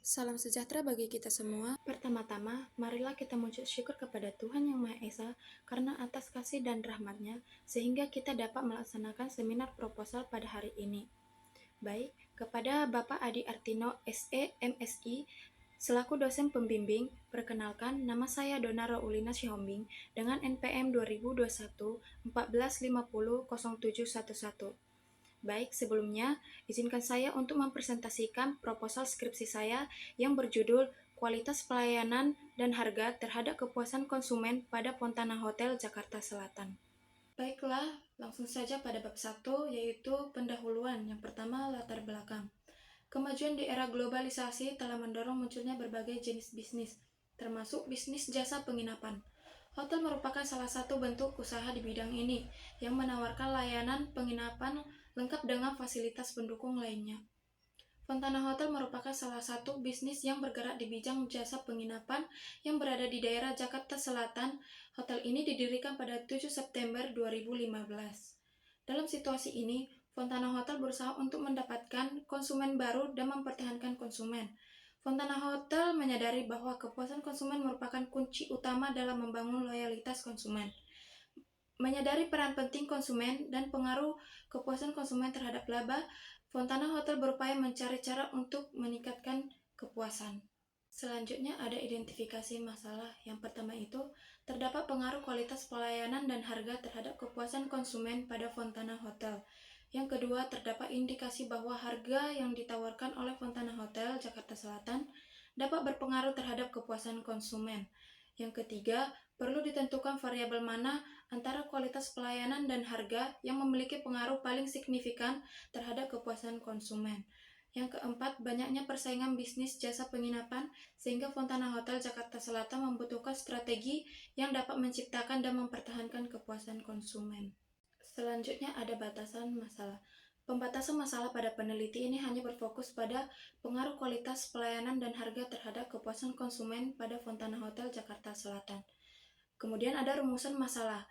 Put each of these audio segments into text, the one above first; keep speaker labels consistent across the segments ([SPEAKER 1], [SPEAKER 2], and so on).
[SPEAKER 1] Salam sejahtera bagi kita semua. Pertama-tama, marilah kita mengucap syukur kepada Tuhan Yang Maha Esa karena atas kasih dan rahmat-Nya, sehingga kita dapat melaksanakan seminar proposal pada hari ini. Baik, kepada Bapak Adi Artino, SE, MSI, selaku dosen pembimbing, perkenalkan nama saya Dona Raulina Syihombing dengan NPM 2021 1450 0711. Baik, sebelumnya izinkan saya untuk mempresentasikan proposal skripsi saya yang berjudul Kualitas Pelayanan dan Harga Terhadap Kepuasan Konsumen pada Fontana Hotel Jakarta Selatan. Baiklah, langsung saja pada bab 1, yaitu pendahuluan. Yang pertama, latar belakang. Kemajuan di era globalisasi telah mendorong munculnya berbagai jenis bisnis, termasuk bisnis jasa penginapan. Hotel merupakan salah satu bentuk usaha di bidang ini, yang menawarkan layanan penginapan lengkap dengan fasilitas pendukung lainnya. Fontana Hotel merupakan salah satu bisnis yang bergerak di bidang jasa penginapan yang berada di daerah Jakarta Selatan. Hotel ini didirikan pada 7 September 2015. Dalam situasi ini, Fontana Hotel berusaha untuk mendapatkan konsumen baru dan mempertahankan konsumen. Fontana Hotel menyadari bahwa kepuasan konsumen merupakan kunci utama dalam membangun loyalitas konsumen. Menyadari peran penting konsumen dan pengaruh kepuasan konsumen terhadap laba, Fontana Hotel berupaya mencari cara untuk meningkatkan kepuasan. Selanjutnya ada identifikasi masalah. Yang pertama itu, terdapat pengaruh kualitas pelayanan dan harga terhadap kepuasan konsumen pada Fontana Hotel. Yang kedua, terdapat indikasi bahwa harga yang ditawarkan oleh Fontana Hotel Jakarta Selatan dapat berpengaruh terhadap kepuasan konsumen. Yang ketiga, perlu ditentukan variabel mana antara kualitas pelayanan dan harga yang memiliki pengaruh paling signifikan terhadap kepuasan konsumen. Yang keempat, banyaknya persaingan bisnis jasa penginapan sehingga Fontana Hotel Jakarta Selatan membutuhkan strategi yang dapat menciptakan dan mempertahankan kepuasan konsumen. Selanjutnya ada batasan masalah. Pembatasan masalah pada peneliti ini hanya berfokus pada pengaruh kualitas pelayanan dan harga terhadap kepuasan konsumen pada Fontana Hotel Jakarta Selatan. Kemudian ada rumusan masalah.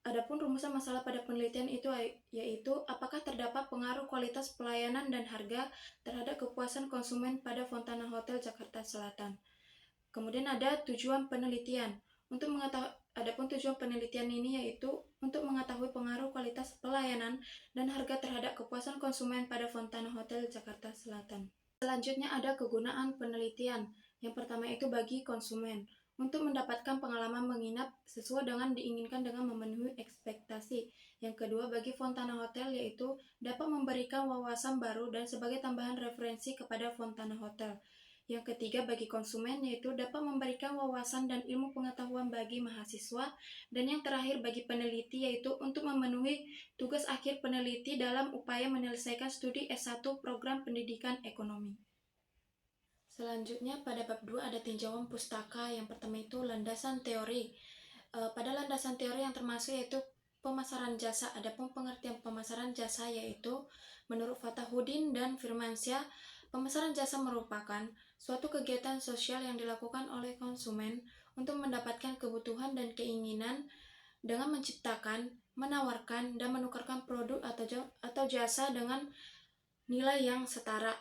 [SPEAKER 1] Adapun rumusan masalah pada penelitian itu yaitu apakah terdapat pengaruh kualitas pelayanan dan harga terhadap kepuasan konsumen pada Fontana Hotel Jakarta Selatan. Kemudian ada tujuan penelitian. Adapun tujuan penelitian ini yaitu untuk mengetahui pengaruh kualitas pelayanan dan harga terhadap kepuasan konsumen pada Fontana Hotel Jakarta Selatan. Selanjutnya ada kegunaan penelitian. Yang pertama itu bagi konsumen, untuk mendapatkan pengalaman menginap sesuai dengan diinginkan dengan memenuhi ekspektasi. Yang kedua bagi Fontana Hotel yaitu dapat memberikan wawasan baru dan sebagai tambahan referensi kepada Fontana Hotel. Yang ketiga bagi konsumen yaitu dapat memberikan wawasan dan ilmu pengetahuan bagi mahasiswa. Dan yang terakhir bagi peneliti yaitu untuk memenuhi tugas akhir peneliti dalam upaya menyelesaikan studi S1 program pendidikan ekonomi. Selanjutnya pada bab 2 ada tinjauan pustaka. Yang pertama itu landasan teori. Pada landasan teori yang termasuk yaitu pemasaran jasa. Adapun pengertian pemasaran jasa yaitu menurut Fatahudin dan Firmansyah, pemasaran jasa merupakan suatu kegiatan sosial yang dilakukan oleh konsumen untuk mendapatkan kebutuhan dan keinginan dengan menciptakan, menawarkan, dan menukarkan produk atau jasa dengan nilai yang setara.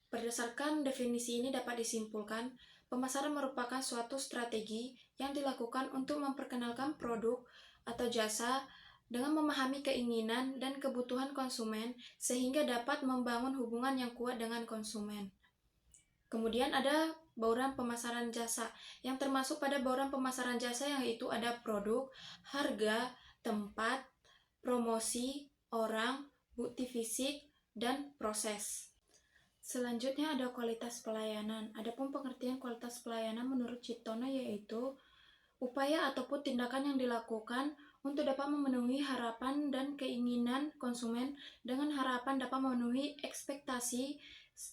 [SPEAKER 1] Berdasarkan definisi ini dapat disimpulkan, pemasaran merupakan suatu strategi yang dilakukan untuk memperkenalkan produk atau jasa dengan memahami keinginan dan kebutuhan konsumen sehingga dapat membangun hubungan yang kuat dengan konsumen. Kemudian ada bauran pemasaran jasa, yang termasuk pada bauran pemasaran jasa yaitu ada produk, harga, tempat, promosi, orang, bukti fisik, dan proses. Selanjutnya ada kualitas pelayanan. Adapun pengertian kualitas pelayanan menurut Ciptono yaitu upaya ataupun tindakan yang dilakukan untuk dapat memenuhi harapan dan keinginan konsumen dengan harapan dapat memenuhi ekspektasi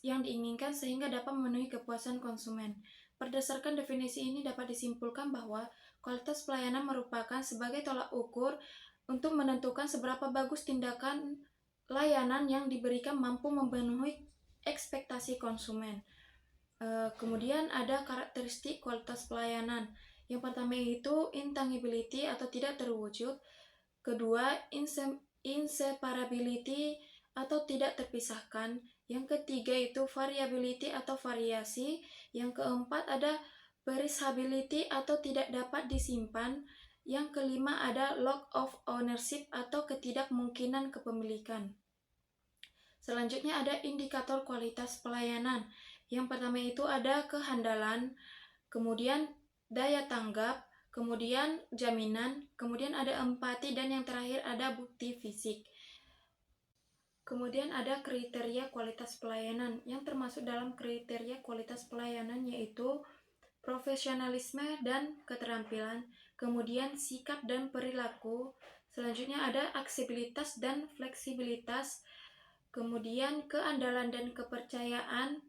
[SPEAKER 1] yang diinginkan sehingga dapat memenuhi kepuasan konsumen. Berdasarkan definisi ini dapat disimpulkan bahwa kualitas pelayanan merupakan sebagai tolak ukur untuk menentukan seberapa bagus tindakan layanan yang diberikan mampu memenuhi ekspektasi konsumen. Kemudian ada karakteristik kualitas pelayanan. Yang pertama itu intangibility atau tidak terwujud. Kedua, inseparability atau tidak terpisahkan. Yang ketiga itu variability atau variasi. Yang keempat ada perishability atau tidak dapat disimpan. Yang kelima ada lack of ownership atau ketidakmungkinan kepemilikan. Selanjutnya ada indikator kualitas pelayanan. Yang pertama itu ada kehandalan, kemudian daya tanggap, kemudian jaminan, kemudian ada empati, dan yang terakhir ada bukti fisik. Kemudian ada kriteria kualitas pelayanan yang termasuk dalam kriteria kualitas pelayanan yaitu profesionalisme dan keterampilan, kemudian sikap dan perilaku, selanjutnya ada aksesibilitas dan fleksibilitas, kemudian keandalan dan kepercayaan,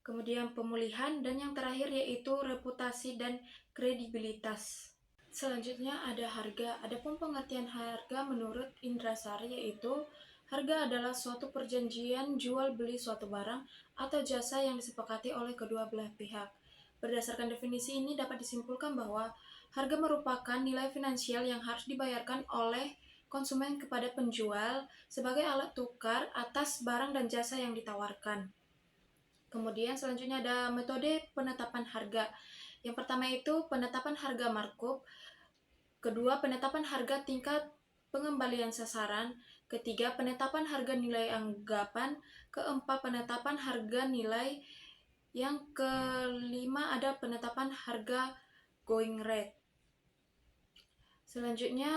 [SPEAKER 1] kemudian pemulihan, dan yang terakhir yaitu reputasi dan kredibilitas. Selanjutnya ada harga. Adapun pengertian harga menurut Indrasari yaitu harga adalah suatu perjanjian jual beli suatu barang atau jasa yang disepakati oleh kedua belah pihak. Berdasarkan definisi ini dapat disimpulkan bahwa harga merupakan nilai finansial yang harus dibayarkan oleh konsumen kepada penjual sebagai alat tukar atas barang dan jasa yang ditawarkan. Kemudian selanjutnya ada metode penetapan harga. Yang pertama itu penetapan harga markup, kedua penetapan harga tingkat pengembalian sasaran, ketiga penetapan harga nilai anggapan, keempat penetapan harga nilai, yang kelima ada penetapan harga going rate. Selanjutnya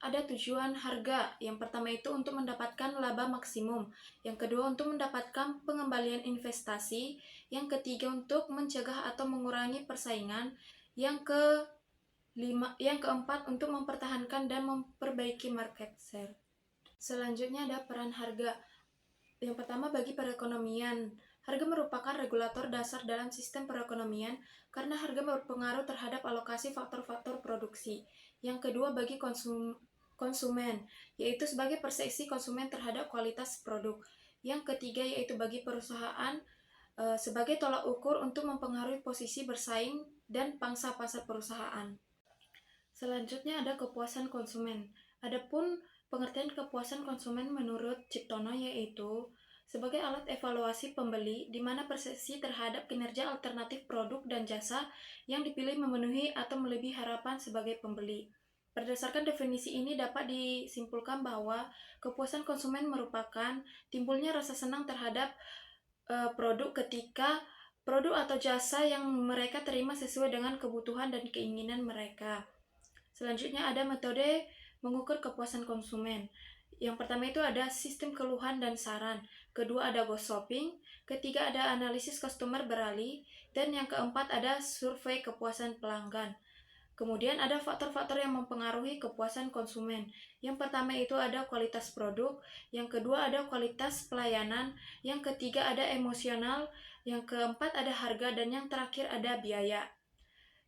[SPEAKER 1] ada tujuan harga. Yang pertama itu untuk mendapatkan laba maksimum, yang kedua untuk mendapatkan pengembalian investasi, yang ketiga untuk mencegah atau mengurangi persaingan, yang keempat untuk mempertahankan dan memperbaiki market share. Selanjutnya ada peran harga. Yang pertama bagi perekonomian. Harga merupakan regulator dasar dalam sistem perekonomian karena harga berpengaruh terhadap alokasi faktor-faktor produksi. Yang kedua bagi konsumen, yaitu sebagai persepsi konsumen terhadap kualitas produk. Yang ketiga yaitu bagi perusahaan sebagai tolak ukur untuk mempengaruhi posisi bersaing dan pangsa pasar perusahaan. Selanjutnya ada kepuasan konsumen. Adapun pengertian kepuasan konsumen menurut Ciptono yaitu sebagai alat evaluasi pembeli di mana persepsi terhadap kinerja alternatif produk dan jasa yang dipilih memenuhi atau melebihi harapan sebagai pembeli. Berdasarkan definisi ini dapat disimpulkan bahwa kepuasan konsumen merupakan timbulnya rasa senang terhadap produk ketika produk atau jasa yang mereka terima sesuai dengan kebutuhan dan keinginan mereka. Selanjutnya ada metode mengukur kepuasan konsumen. Yang pertama itu ada sistem keluhan dan saran, kedua ada ghost shopping, ketiga ada analisis customer beralih, dan yang keempat ada survei kepuasan pelanggan. Kemudian ada faktor-faktor yang mempengaruhi kepuasan konsumen. Yang pertama itu ada kualitas produk, yang kedua ada kualitas pelayanan, yang ketiga ada emosional, yang keempat ada harga, dan yang terakhir ada biaya.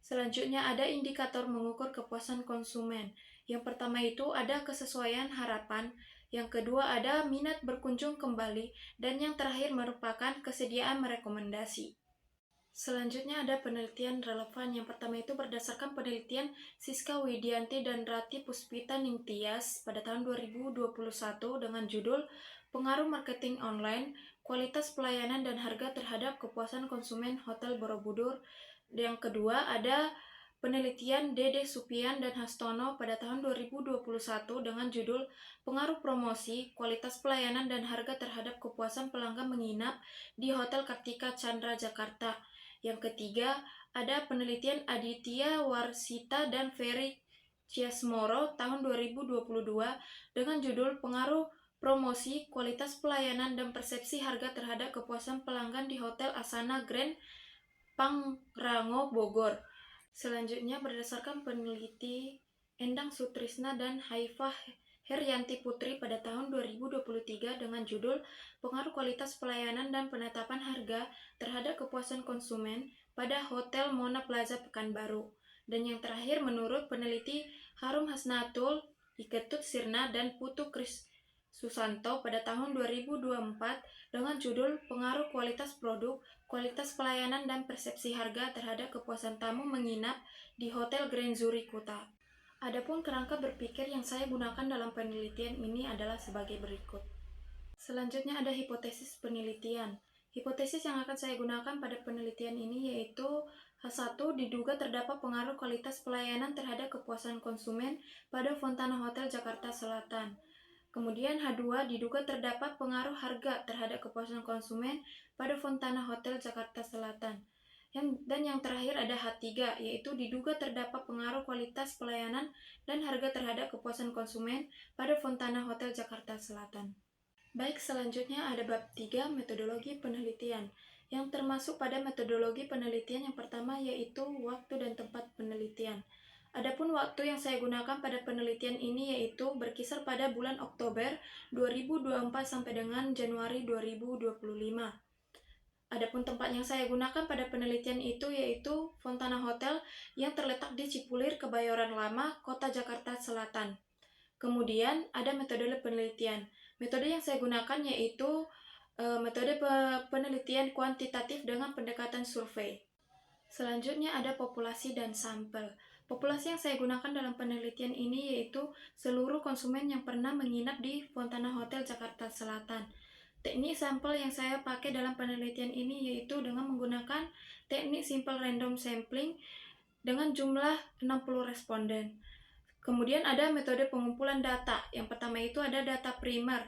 [SPEAKER 1] Selanjutnya ada indikator mengukur kepuasan konsumen. Yang pertama itu ada kesesuaian harapan, yang kedua ada minat berkunjung kembali, dan yang terakhir merupakan kesediaan merekomendasi. Selanjutnya ada penelitian relevan. Yang pertama itu berdasarkan penelitian Siska Widianti dan Rati Puspita Ningtyas pada tahun 2021 dengan judul Pengaruh Marketing Online, Kualitas Pelayanan dan Harga Terhadap Kepuasan Konsumen Hotel Borobudur. Yang kedua ada penelitian Dede Supian dan Hastono pada tahun 2021 dengan judul Pengaruh Promosi, Kualitas Pelayanan dan Harga Terhadap Kepuasan Pelanggan Menginap di Hotel Kartika Chandra Jakarta. Yang ketiga ada penelitian Aditya Warsita dan Ferry Ciasmoro tahun 2022 dengan judul Pengaruh Promosi, Kualitas Pelayanan dan Persepsi Harga Terhadap Kepuasan Pelanggan di Hotel Asana Grand Pangrango Bogor. Selanjutnya berdasarkan peneliti Endang Sutrisna dan Haifah Herianti Putri pada tahun 2023 dengan judul Pengaruh Kualitas Pelayanan dan Penetapan Harga Terhadap Kepuasan Konsumen pada Hotel Mona Plaza Pekanbaru. Dan yang terakhir menurut peneliti Harum Hasnatul, Iketut Sirna dan Putu Kris Susanto pada tahun 2024 dengan judul Pengaruh Kualitas Produk, Kualitas Pelayanan dan Persepsi Harga Terhadap Kepuasan Tamu Menginap di Hotel Grand Zurich Kuta. Adapun kerangka berpikir yang saya gunakan dalam penelitian ini adalah sebagai berikut. Selanjutnya ada hipotesis penelitian. Hipotesis yang akan saya gunakan pada penelitian ini yaitu H1, diduga terdapat pengaruh kualitas pelayanan terhadap kepuasan konsumen pada Fontana Hotel Jakarta Selatan. Kemudian H2, diduga terdapat pengaruh harga terhadap kepuasan konsumen pada Fontana Hotel Jakarta Selatan. Dan yang terakhir ada H3, yaitu diduga terdapat pengaruh kualitas pelayanan dan harga terhadap kepuasan konsumen pada Fontana Hotel Jakarta Selatan. Baik, selanjutnya ada bab 3, metodologi penelitian. Yang termasuk pada metodologi penelitian yang pertama yaitu waktu dan tempat penelitian. Adapun waktu yang saya gunakan pada penelitian ini yaitu berkisar pada bulan Oktober 2024 sampai dengan Januari 2025. Adapun tempat yang saya gunakan pada penelitian itu yaitu Fontana Hotel yang terletak di Cipulir, Kebayoran Lama, Kota Jakarta Selatan. Kemudian ada metode penelitian. Metode yang saya gunakan yaitu metode penelitian kuantitatif dengan pendekatan survei. Selanjutnya ada populasi dan sampel. Populasi yang saya gunakan dalam penelitian ini yaitu seluruh konsumen yang pernah menginap di Fontana Hotel Jakarta Selatan. Teknik sampel yang saya pakai dalam penelitian ini yaitu dengan menggunakan teknik simple random sampling dengan jumlah 60 responden. Kemudian ada metode pengumpulan data. Yang pertama itu ada data primer.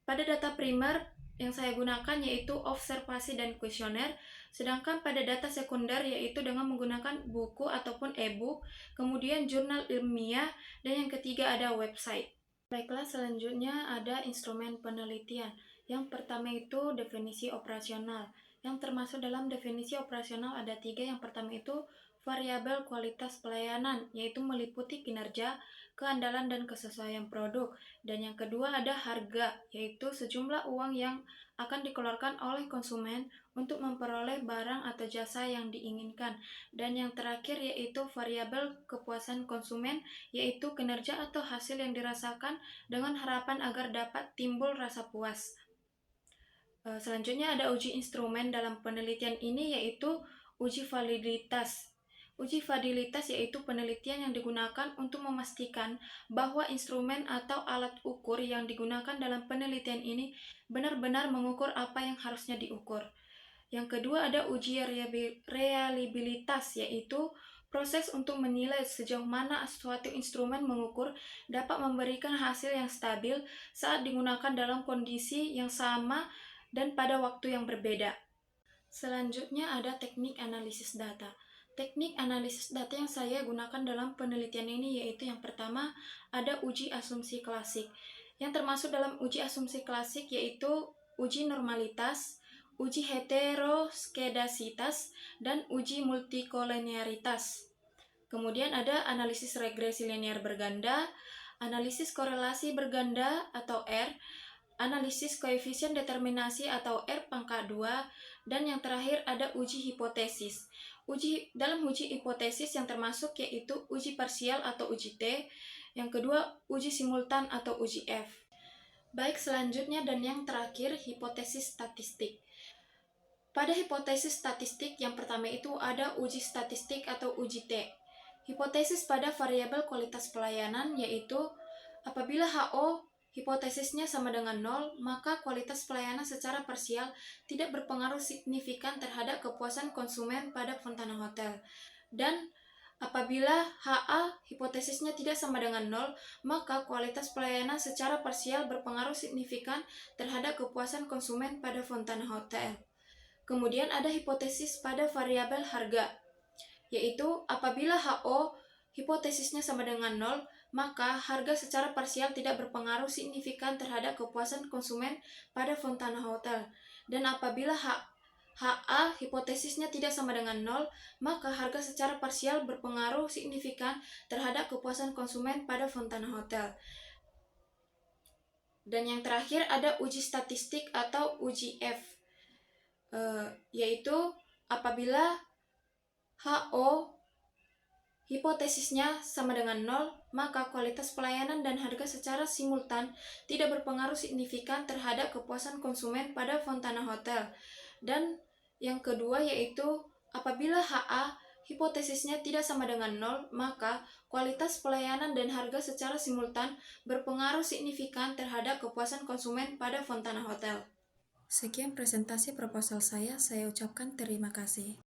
[SPEAKER 1] Pada data primer yang saya gunakan yaitu observasi dan kuesioner, sedangkan pada data sekunder yaitu dengan menggunakan buku ataupun e-book, kemudian jurnal ilmiah, dan yang ketiga ada website. Baiklah, selanjutnya ada instrumen penelitian. Yang pertama itu definisi operasional. Yang termasuk dalam definisi operasional ada 3. Yang pertama itu variabel kualitas pelayanan, yaitu meliputi kinerja, keandalan, dan kesesuaian produk. Dan yang kedua ada harga, yaitu sejumlah uang yang akan dikeluarkan oleh konsumen untuk memperoleh barang atau jasa yang diinginkan. Dan yang terakhir yaitu variabel kepuasan konsumen, yaitu kinerja atau hasil yang dirasakan dengan harapan agar dapat timbul rasa puas. Selanjutnya ada uji instrumen dalam penelitian ini yaitu uji validitas. Uji validitas yaitu penelitian yang digunakan untuk memastikan bahwa instrumen atau alat ukur yang digunakan dalam penelitian ini benar-benar mengukur apa yang harusnya diukur. Yang kedua ada uji reliabilitas, yaitu proses untuk menilai sejauh mana suatu instrumen mengukur dapat memberikan hasil yang stabil saat digunakan dalam kondisi yang sama dan pada waktu yang berbeda. Selanjutnya ada teknik analisis data. Teknik analisis data yang saya gunakan dalam penelitian ini yaitu yang pertama ada uji asumsi klasik. Yang termasuk dalam uji asumsi klasik yaitu uji normalitas, uji heteroskedasitas, dan uji multikolinearitas. Kemudian ada analisis regresi linear berganda, analisis korelasi berganda atau R, analisis koefisien determinasi atau R⁻², dan yang terakhir ada uji hipotesis. Dalam uji hipotesis yang termasuk yaitu uji parsial atau uji T, yang kedua uji simultan atau uji F. Baik, selanjutnya dan yang terakhir hipotesis statistik. Pada hipotesis statistik yang pertama itu ada uji statistik atau uji T. Hipotesis pada variabel kualitas pelayanan yaitu apabila HO hipotesisnya sama dengan 0, maka kualitas pelayanan secara parsial tidak berpengaruh signifikan terhadap kepuasan konsumen pada Fontana Hotel. Dan apabila HA hipotesisnya tidak sama dengan 0, maka kualitas pelayanan secara parsial berpengaruh signifikan terhadap kepuasan konsumen pada Fontana Hotel. Kemudian ada hipotesis pada variabel harga, yaitu apabila HO hipotesisnya sama dengan 0, maka harga secara parsial tidak berpengaruh signifikan terhadap kepuasan konsumen pada Fontana Hotel. Dan apabila HA hipotesisnya tidak sama dengan 0, maka harga secara parsial berpengaruh signifikan terhadap kepuasan konsumen pada Fontana Hotel. Dan yang terakhir ada uji statistik atau uji F, yaitu apabila HO hipotesisnya sama dengan 0, maka kualitas pelayanan dan harga secara simultan tidak berpengaruh signifikan terhadap kepuasan konsumen pada Fontana Hotel. Dan yang kedua yaitu apabila HA hipotesisnya tidak sama dengan nol, maka kualitas pelayanan dan harga secara simultan berpengaruh signifikan terhadap kepuasan konsumen pada Fontana Hotel. Sekian presentasi proposal saya ucapkan terima kasih.